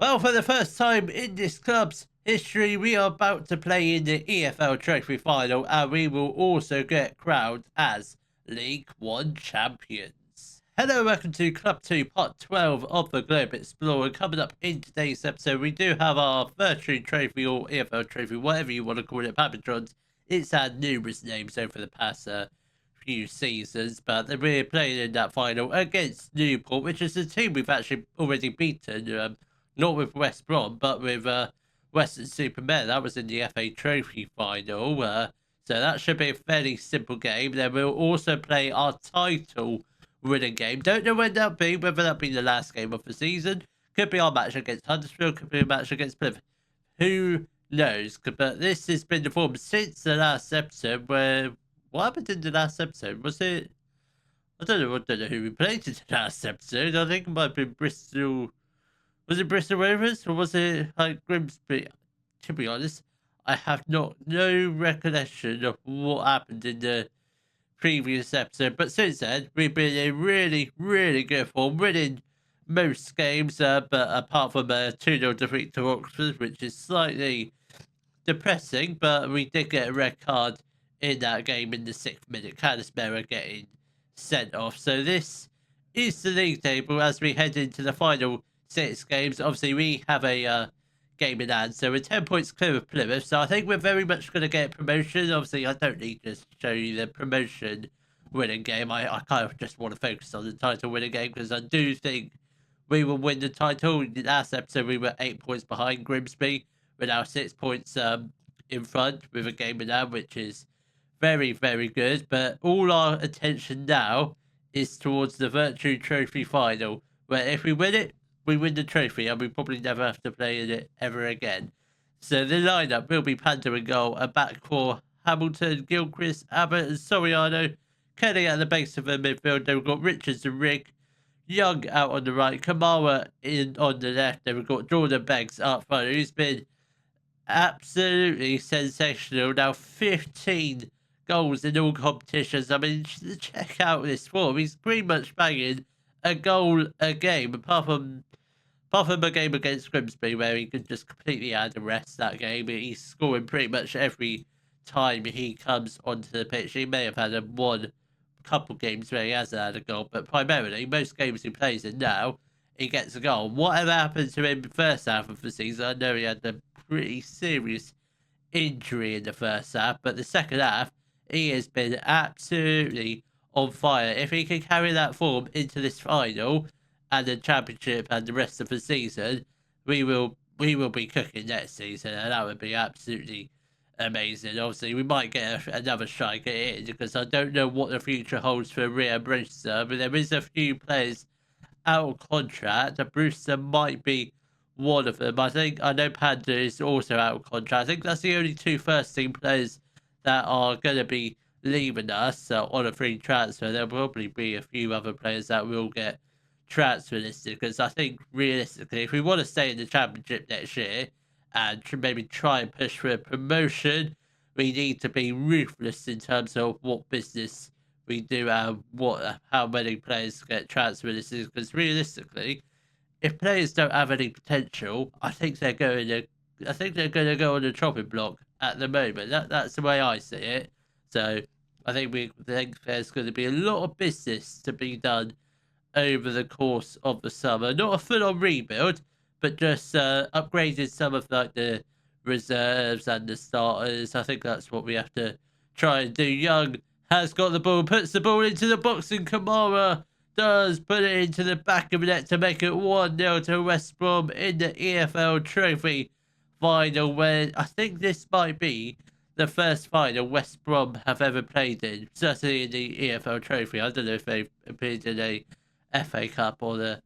Well, for the first time in this club's history, we are about to play in the EFL Trophy Final, and we will also get crowned as League One champions. Hello, welcome to Club 2, Part 12 of the Globe Explorer. Coming up in today's episode, we do have our Virtue Trophy or EFL Trophy, whatever you want to call it, Papatrons. It's had numerous names over the past few seasons, but we're playing in that final against Newport, which is a team we've actually already beaten. Not with West Brom, but with Weston-Super-Mare. That was in the FA Trophy final. So that should be a fairly simple game. Then we'll also play our title winning game. Don't know when that'll be, whether that'll be the last game of the season. Could be our match against Huddersfield, could be a match against Plymouth. Who knows? But this has been the form since the last episode where... What happened in the last episode? Was it... I don't know who we played in the last episode. I think it might have been Bristol... Was it Bristol Rovers or was it like Grimsby? To be honest, I have no recollection of what happened in the previous episode. But since then, we've been in really good form, winning most games, but apart from a 2-0 defeat to Oxford, which is slightly depressing, but we did get a red card in that game in the 6th minute. Canismera getting sent off. So this is the league table as we head into the final 6 games. Obviously, we have a game in hand, so we're 10 points clear of Plymouth. So I think we're very much going to get promotion. Obviously, I don't need to show you the promotion winning game. I kind of just want to focus on the title winning game because I do think we will win the title. In the last episode, we were 8 points behind Grimsby. We're now 6 points in front with a game in hand, which is very good. But all our attention now is towards the Virtue Trophy final, where if we win it, we win the trophy and we probably never have to play in it ever again. So the lineup will be Panda in goal, a back four, Hamilton, Gilchrist, Abbott and Soriano, Kelly at the base of the midfield. Then we've got Richards and Rigg, Young out on the right, Kamara in on the left. Then we've got Jordan Beggs up front, who's been absolutely sensational. Now 15 goals in all competitions. I mean, check out this form. He's pretty much banging a goal a game, apart from a game against Grimsby where he could just completely add a rest that game. He's scoring pretty much every time he comes onto the pitch. He may have had a couple games where he hasn't had a goal, but primarily most games he plays in now, he gets a goal. Whatever happened to him in the first half of the season, I know he had a pretty serious injury in the first half, but the second half, he has been absolutely on fire. If he can carry that form into this final and the championship and the rest of the season, we will be cooking next season, and that would be absolutely amazing. Obviously, we might get another striker in because I don't know what the future holds for Rhea Brewster, but there is a few players out of contract. Brewster might be one of them. I know Panda is also out of contract. I think that's the only 2 first-team players that are going to be leaving us on a free transfer. There'll probably be a few other players that will get transfer listed because I think realistically, if we want to stay in the championship next year and maybe try and push for a promotion, we need to be ruthless in terms of what business we do and how many players get transfer listed. Because realistically, if players don't have any potential, I think they're going to go on the chopping block at the moment. That's the way I see it. So I think there's going to be a lot of business to be done over the course of the summer. Not a full-on rebuild, but just upgrading some of like the reserves and the starters. I think that's what we have to try and do. Young has got the ball, puts the ball into the box, and Kamara does put it into the back of the net to make it 1-0 to West Brom in the EFL Trophy final, where I think this might be the first final West Brom have ever played in, certainly in the EFL Trophy. I don't know if they've appeared in a FA Cup or the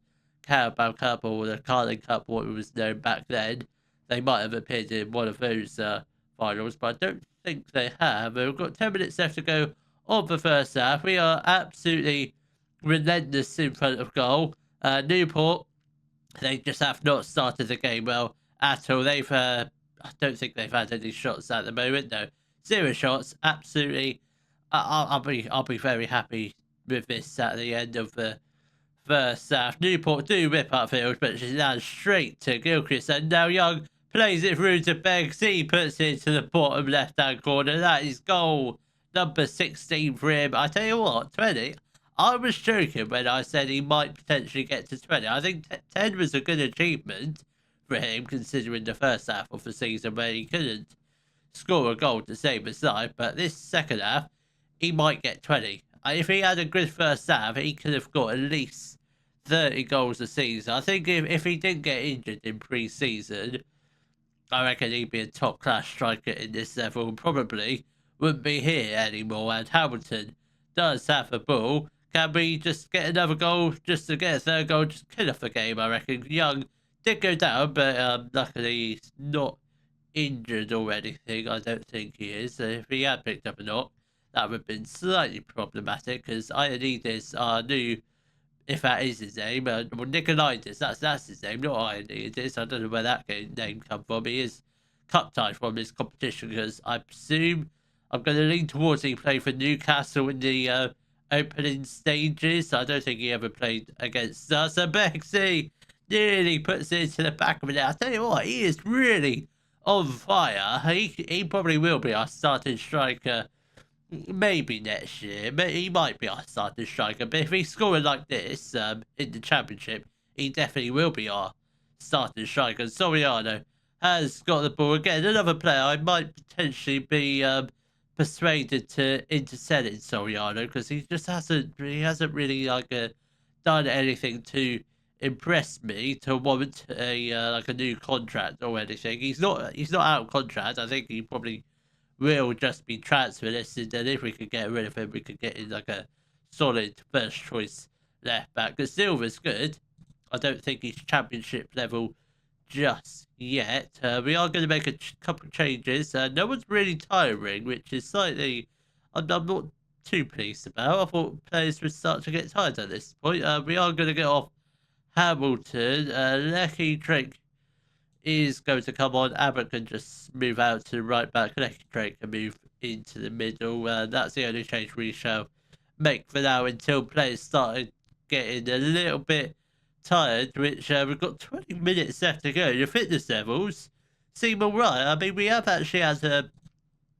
Carabao Cup or the Carling Cup, what it was known back then. They might have appeared in one of those finals, but I don't think they have. We've got 10 minutes left to go of the first half. We are absolutely relentless in front of goal. Newport, they just have not started the game well at all. I don't think they've had any shots at the moment. No, 0 shots. Absolutely, I'll be very happy with this at the end of the first half. Newport do whip upfield, but she's now straight to Gilchrist, and now Young plays it through to Beggs. He puts it to the bottom left-hand corner. That is goal number 16 for him. I tell you what, 20. I was joking when I said he might potentially get to 20. I think 10 was a good achievement for him, considering the first half of the season where he couldn't score a goal to save his life. But this second half, he might get 20. If he had a good first half, he could have got at least 30 goals a season. I think if he didn't get injured in pre-season, I reckon he'd be a top-class striker in this level. Probably wouldn't be here anymore. And Hamilton does have the ball. Can we just get another goal just to get a third goal? Just kill off the game, I reckon. Young did go down, but luckily he's not injured or anything. I don't think he is. So if he had picked up a knock, that would have been slightly problematic, because Ioannidis, our new, if that is his name, well, Nicolaitis, that's his name, not Ioannidis. I don't know where that name come from. He is cup tied from this competition, because I presume I'm going to lean towards he played for Newcastle in the opening stages. I don't think he ever played against us. And Bexy nearly puts it into the back of it. I tell you what, he is really on fire. He probably will be our starting striker. Maybe next year. He might be our starting striker. But if he's scoring like this in the championship, he definitely will be our starting striker. Soriano has got the ball again. Another player I might potentially be persuaded to interselling Soriano, because he just hasn't really done anything to impress me to warrant a new contract or anything. He's not out of contract. I think he probably will just be transfer listed, and if we could get rid of him, we could get in like a solid first choice left back. Because Silva's good. I don't think he's championship level just yet. We are going to make a couple of changes. No one's really tiring, which is slightly I'm not too pleased about. I thought players would start to get tired at this point. We are going to get off Hamilton. Lecky Drake is going to come on. Abbott can just move out to the right back. Lecky Drake can move into the middle. That's the only change we shall make for now, until players started getting a little bit tired, which we've got 20 minutes left to go. Your fitness levels seem alright. I mean, we have actually had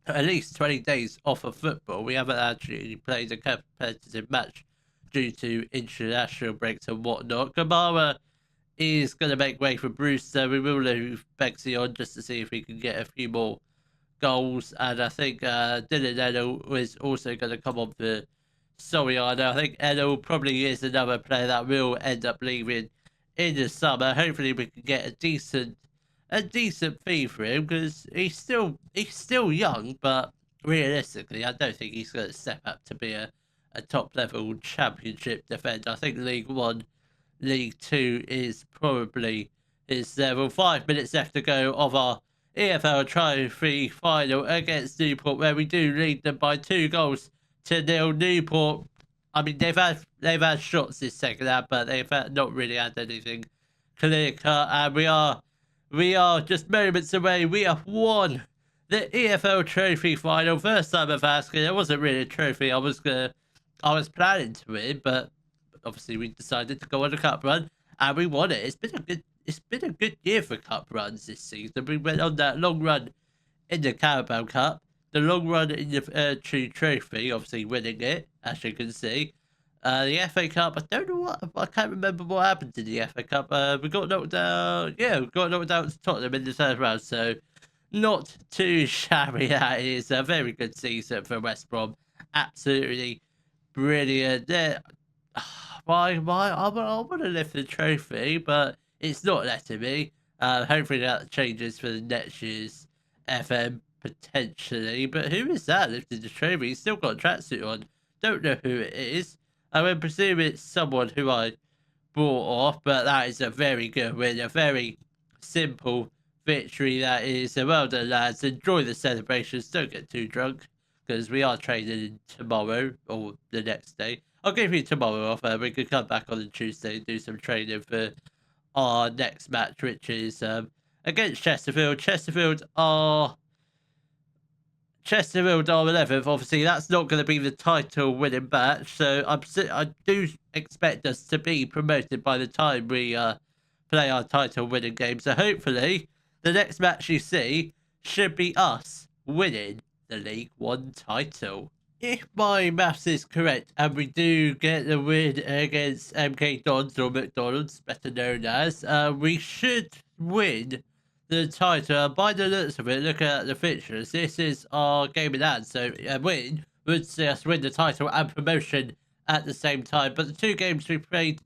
at least 20 days off of football. We haven't actually played a competitive match due to international breaks and whatnot. Kamara is going to make way for Bruce, so we will leave Bexy on just to see if we can get a few more goals. And I think Dylan Enel is also going to come on for Soriano. I think Enel probably is another player that will end up leaving in the summer. Hopefully we can get a decent fee for him, because he's still young, but realistically I don't think he's going to step up to be a top level championship defender. I think League One, League Two is probably his level. 5 minutes left to go of our EFL Trophy final against Newport, where we do lead them by 2-0. Newport, I mean, they've had shots this second half, but they've not really had anything clear cut. And we are just moments away. We have won the EFL Trophy final. First time of asking. It wasn't really a trophy. I was planning to win, but obviously we decided to go on a cup run, and we won it. It's been a good year for cup runs this season. We went on that long run in the Carabao Cup, the long run in the True Trophy, obviously winning it, as you can see. The FA Cup, I can't remember what happened in the FA Cup. We got knocked out. Yeah, we got knocked out to Tottenham in the third round, so not too shabby. That is a very good season for West Brom. Absolutely brilliant. Why? I want to lift the trophy, but it's not letting me. Hopefully that changes for the next year's FM potentially. But who is that lifting the trophy? He's still got a tracksuit on. Don't know who it is. I would presume it's someone who I brought off, but that is a very good win. A very simple victory, that is. So well done, lads. Enjoy the celebrations. Don't get too drunk, because we are training tomorrow or the next day. I'll give you tomorrow off. We can come back on the Tuesday and do some training for our next match, which is against Chesterfield. Chesterfield are Chesterfield are 11th. Obviously, that's not going to be the title winning match. So I do expect us to be promoted by the time we play our title winning game. So hopefully, the next match you see should be us winning the League One title. If my maths is correct and we do get the win against MK Dons or McDonald's, better known as, we should win the title. By the looks of it, looking at the fixtures, this is our game in hand. So a win would see us win the title and promotion at the same time. But the two games we played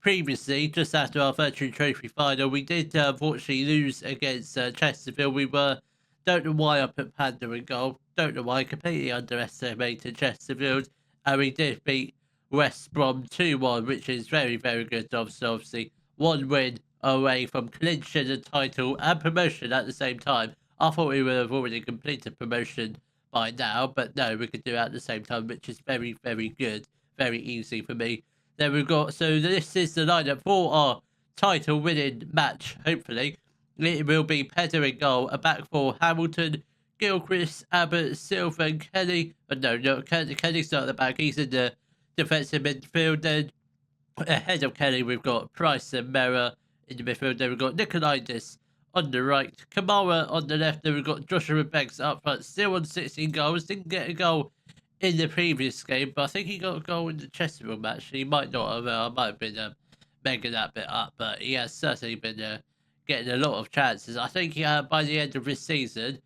previously, just after our Virtual Trophy final, we did unfortunately lose against Chesterfield. Don't know why I put Panda in goal. Don't know why I completely underestimated Chesterfield. And we did beat West Brom 2-1, which is very, very good. Obviously, one win away from clinching the title and promotion at the same time. I thought we would have already completed promotion by now, but no, we could do it at the same time, which is very, very good. Very easy for me. Then we've got, so this is the lineup for our title winning match, hopefully. It will be Pedder in goal, a back four, Hamilton, Gilchrist, Abbott, Silver, and Kelly. But no, Kelly's not at the back. He's in the defensive midfield. Then ahead of Kelly, we've got Price and Mera in the midfield. Then we've got Nicolaitis on the right, Kamara on the left. Then we've got Joshua Beggs up front, still on 16 goals. Didn't get a goal in the previous game, but I think he got a goal in the Chesterfield match. He might not have. I might have been making that bit up, but he has certainly been getting a lot of chances. I think by the end of this season,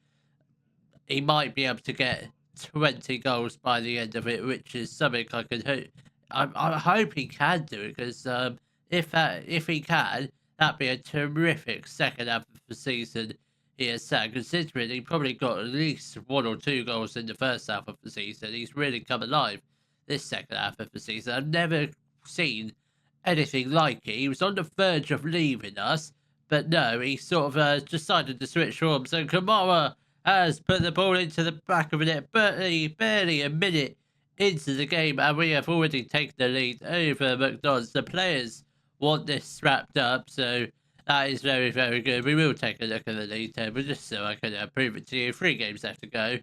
he might be able to get 20 goals by the end of it, which is something I can hope. I hope he can do it, because if he can, that'd be a terrific second half of the season he has had, considering he probably got at least 1 or 2 goals in the first half of the season. He's really come alive this second half of the season. I've never seen anything like it. He was on the verge of leaving us, but no, he sort of decided to switch forms. So Kamara has put the ball into the back of the net, barely a minute into the game, and we have already taken the lead over McDonald's. The players want this wrapped up, so that is very, very good. We will take a look at the league table just so I can prove it to you. 3 games left to go.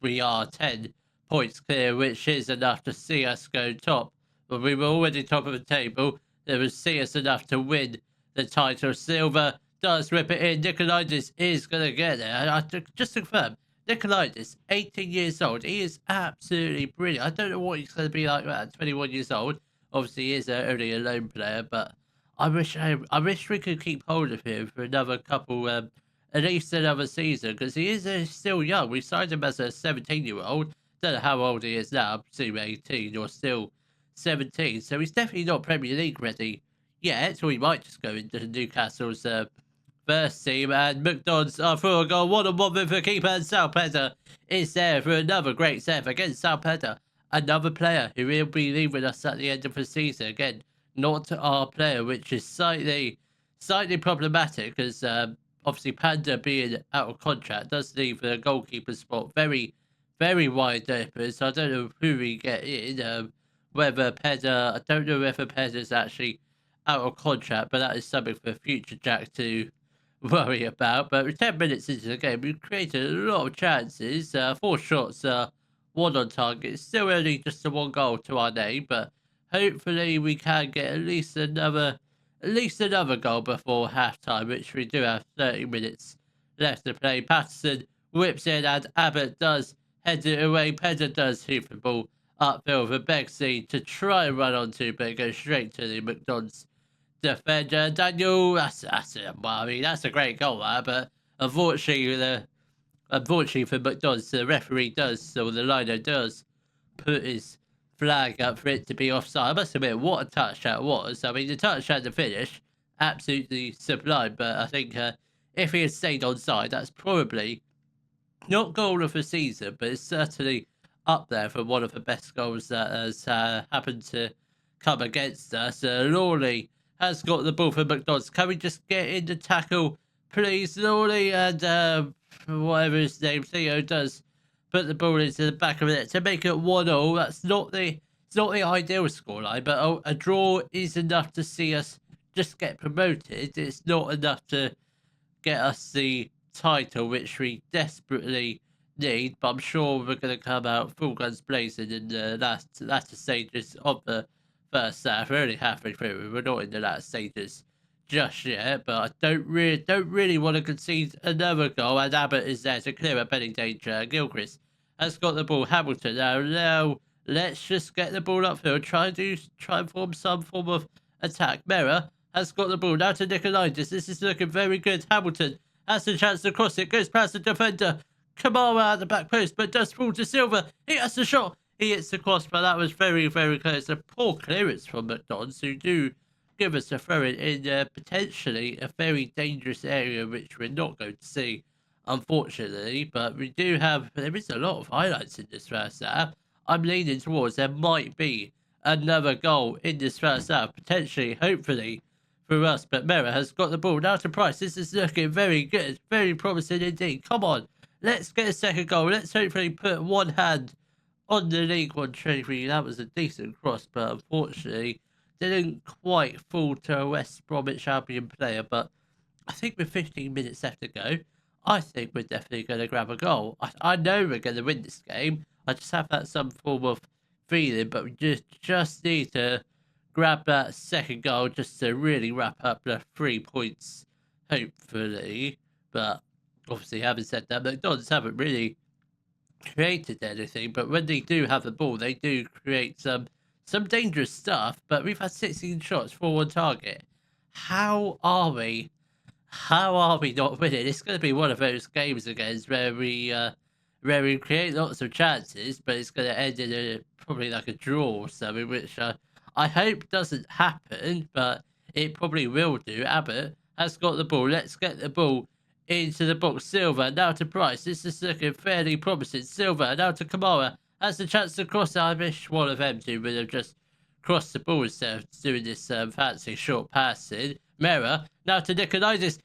We are 10 points clear, which is enough to see us go top. But we were already top of the table. It would see us enough to win the title. Silver does rip it in. Nicolaitis is going to get there. Just to confirm, Nicolaitis, 18 years old. He is absolutely brilliant. I don't know what he's going to be like at 21 years old. Obviously, he is only a lone player, but I wish we could keep hold of him for another couple, at least another season, because he is still young. We signed him as a 17-year-old. Don't know how old he is now. I presume 18 or still 17. So he's definitely not Premier League ready yet, or he might just go into Newcastle's first team. And McDonald's for a goal, 1-on-1 with the keeper, and Salpeter is there for another great save against Salpeter, another player who will be leaving us at the end of the season. Again, not our player, which is slightly problematic, because obviously Panda being out of contract does leave the goalkeeper spot very, very wide open. So I don't know who we get in. Whether Peda, I don't know whether Peda's actually out of contract, but that is something for future Jack to worry about. But with 10 minutes into the game, we've created a lot of chances. 4 shots, 1 on target. It's still only just a 1 goal to our name, but hopefully we can get at least another goal before halftime, which we do have 30 minutes left to play. Patterson whips in, and Abbott does head it away. Peda does hoop the ball upfield for Bexley to try and run onto, but it goes straight to the McDonald's defender. Daniel, that's a great goal, but unfortunately for McDonald's, the referee does, or the liner does, put his flag up for it to be offside. I must admit, what a touch that was. I mean, the touch and the finish, absolutely sublime, but I think if he had stayed onside, that's probably not goal of the season, but it's certainly up there for one of the best goals that has happened to come against us. Lawley has got the ball for McDonald's. Can we just get in the tackle, please, Lawley? And whatever his name, Theo, does put the ball into the back of it to make it 1-0. That's not the ideal scoreline, but a draw is enough to see us just get promoted. It's not enough to get us the title, which we desperately need, but I'm sure we're going to come out full guns blazing in the latter stages of the first half. We're only halfway through. We're not in the latter stages just yet, but I don't really want to concede another goal. And Abbott is there to clear up any danger. Gilchrist has got the ball. Hamilton now. Let's just get the ball upfield. Try and form some form of attack. Mera has got the ball now to Nicolaitis. This is looking very good. Hamilton has the chance to cross it. Goes past the defender. Kamara at the back post, but does fall to Silva. He has the shot. He hits the cross, but that was very, very close. A poor clearance from McDonald's, who do give us a throw in potentially a very dangerous area, which we're not going to see, unfortunately. But there is a lot of highlights in this first half. I'm leaning towards there might be another goal in this first half, potentially, hopefully, for us. But Mera has got the ball now to Price. This is looking very good, very promising indeed. Come on. Let's get a second goal. Let's hopefully put one hand on the League One trophy. That was a decent cross, but unfortunately didn't quite fall to a West Bromwich Albion player. But I think with 15 minutes left to go, I think we're definitely going to grab a goal. I know we're going to win this game. I just have that some form of feeling, but we just need to grab that second goal just to really wrap up the 3 points, hopefully. But obviously, having said that, McDonald's haven't really created anything, but when they do have the ball, they do create some dangerous stuff. But we've had 16 shots for on target. How are we not winning? It's going to be one of those games against where we create lots of chances, but it's going to end in probably like a draw or something, which I hope doesn't happen, but it probably will do. Abbott has got the ball. Let's get the ball into the box. Silva now to Price. This is looking fairly promising. Silva now to Kamara. Has the chance to cross. I wish one of them two would have just crossed the ball instead of doing this fancy short passing. Mera now to Nicolaitis.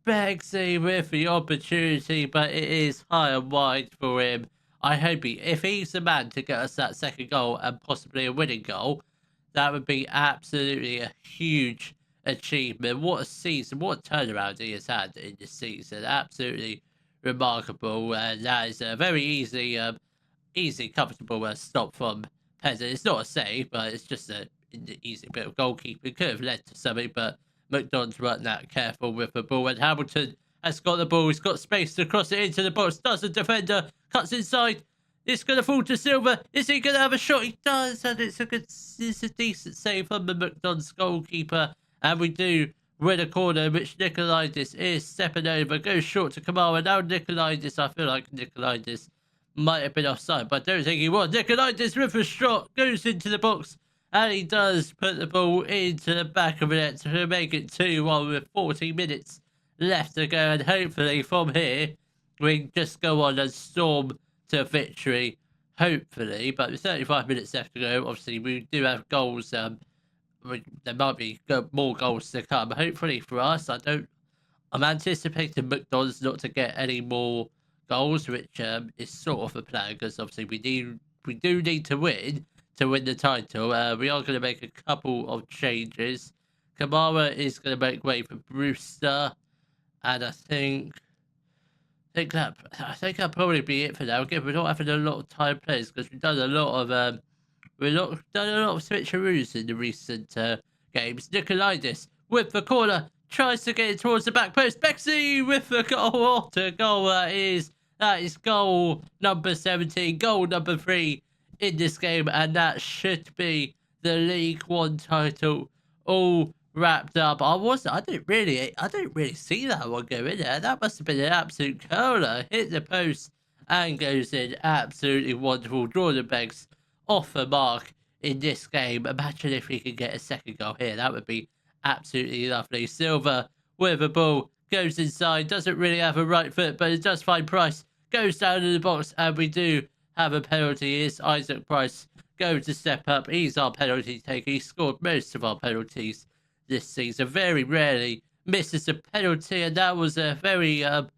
Begsy with the opportunity, but it is high and wide for him. I hope if he's the man to get us that second goal and possibly a winning goal, that would be absolutely a huge achievement. What a season, what a turnaround he has had in this season. Absolutely remarkable. And that is a very easy, comfortable stop from Pezza. It's not a save, but it's just an easy bit of goalkeeping. Could have led to something, but McDonald's weren't that careful with the ball. And Hamilton has got the ball. He's got space to cross it into the box. Does the defender. Cuts inside. It's going to fall to Silva. Is he going to have a shot? He does. And it's a decent save from the McDonald's goalkeeper. And we do win a corner, which Nicolaitis is stepping over. Goes short to Kamara. Now Nicolaitis. I feel like Nicolaitis might have been offside, but I don't think he was. Nicolaitis with a shot. Goes into the box. And he does put the ball into the back of the net to make it 2-1 with 40 minutes left to go. And hopefully from here, we just go on and storm to victory. Hopefully. But with 35 minutes left to go, obviously we do have goals. There might be more goals to come. Hopefully for us, I'm anticipating McDonald's not to get any more goals, which is sort of a plan, because obviously we do need to win the title. We are going to make a couple of changes. Kamara is going to make way for Brewster, and I think that'll probably be it for now. Again, we're not having a lot of time players because we've done a lot of switcheroos in the recent games. Nicolaitis with the corner tries to get it towards the back post. Bexley with the goal. What a goal that is! That is goal number 17, goal number 3 in this game, and that should be the League One title all wrapped up. I didn't really see that one go in there. That must have been an absolute curler. Hit the post and goes in. Absolutely wonderful. Jordan Beggs off the mark in this game. Imagine if we could get a second goal here. That would be absolutely lovely. Silva with the ball goes inside. Doesn't really have a right foot, but it does find Price. Goes down in the box, and we do have a penalty. Is Isaac Price going to step up? He's our penalty taker. He scored most of our penalties this season. Very rarely misses a penalty, and that was a very a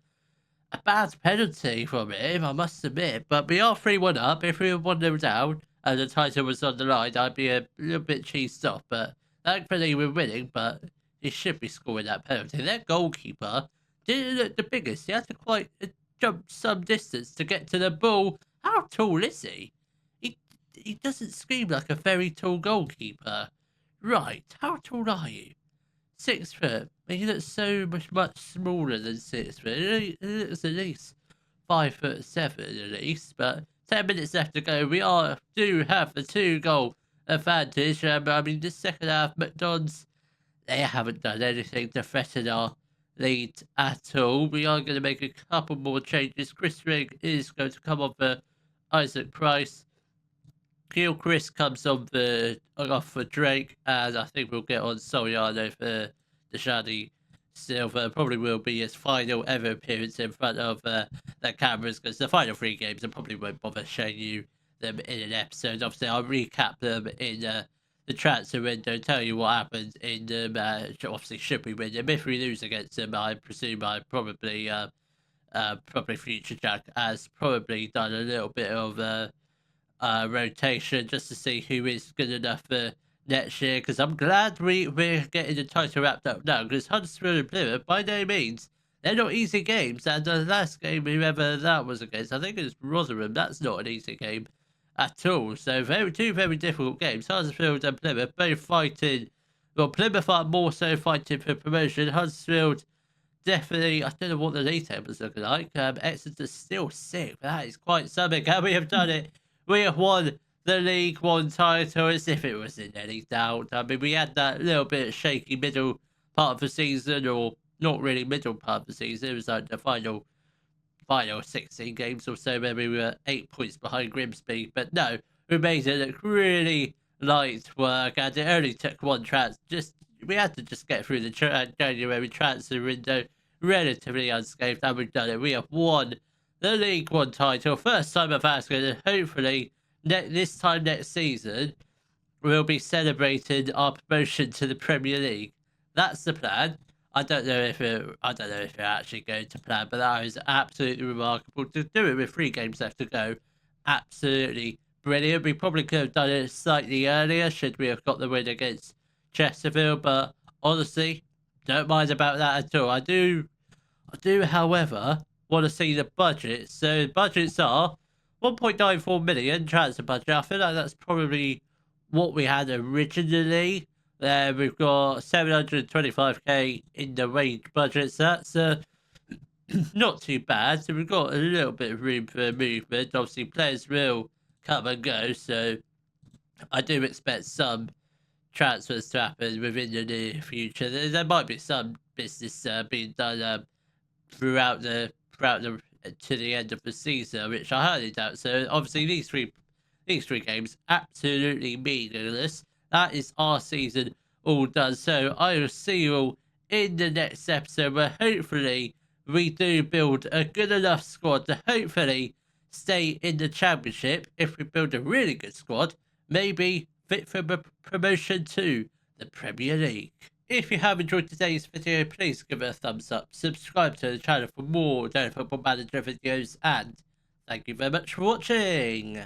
bad penalty from him, I must admit. But we are 3-1 up. If we were 1-0 down and the title was on the line, I'd be a little bit cheesed off. But thankfully we're winning, but he should be scoring that penalty. Their goalkeeper didn't look the biggest. He had to quite jump some distance to get to the ball. How tall is he? He doesn't seem like a very tall goalkeeper. Right, how tall are you? 6 foot. He looks so much smaller than 6 foot. He looks at least 5'7" at least. But 10 minutes left to go. We do have the 2-goal advantage. I mean, this second half, McDonald's, they haven't done anything to threaten our lead at all. We are going to make a couple more changes. Chris Rigg is going to come on for Isaac Price. Gilchrist comes on off for Drake, and I think we'll get on Soriano for Deshani Silva. Probably will be his final ever appearance in front of the cameras, because the final 3 games I probably won't bother showing you them in an episode. Obviously, I'll recap them in the transfer window, tell you what happened in them. Obviously, should we win them? If we lose against them, I presume I probably Future Jack has probably done a little bit of rotation just to see who is good enough for next year, because I'm glad we're getting the title wrapped up now, because Huddersfield and Plymouth, by no means, they're not easy games, and the last game, whoever that was against, I think it was Rotherham, that's not an easy game at all. So two very difficult games. Huddersfield and Plymouth both fighting, well, Plymouth are more so fighting for promotion. Huddersfield definitely, I don't know what the league table's looking like. Exeter's still 6th, that is quite something, and we have done it. We have won the League One title as if it was in any doubt. I mean, we had that little bit shaky middle part of the season, or not really middle part of the season. It was like the final 16 games or so, where we were 8 points behind Grimsby. But no, we made it look really light work, and it only took one we had to just get through the January transfer window relatively unscathed, and we've done it. We have won the League One title, first time of asking, and hopefully this time next season we'll be celebrating our promotion to the Premier League. That's the plan. I don't know if it actually going to plan, but that is absolutely remarkable to do it with 3 games left to go. Absolutely brilliant. We probably could have done it slightly earlier should we have got the win against Chesterfield, but honestly, don't mind about that at all. I do, however, want to see the budget. So budgets are 1.94 million transfer budget. I feel like that's probably what we had originally. We've got 725k in the wage budget, so that's not too bad. So we've got a little bit of room for movement. Obviously, players will come and go, so I do expect some transfers to happen within the near future. There might be some business being done throughout the to the end of the season, which I highly doubt. So obviously these three games absolutely meaningless. That is our season all done. So I will see you all in the next episode, where hopefully we do build a good enough squad to hopefully stay in the championship. If we build a really good squad, maybe fit for promotion to the Premier League. If you have enjoyed today's video, please give it a thumbs up, subscribe to the channel for more Daily Football Manager videos, and thank you very much for watching.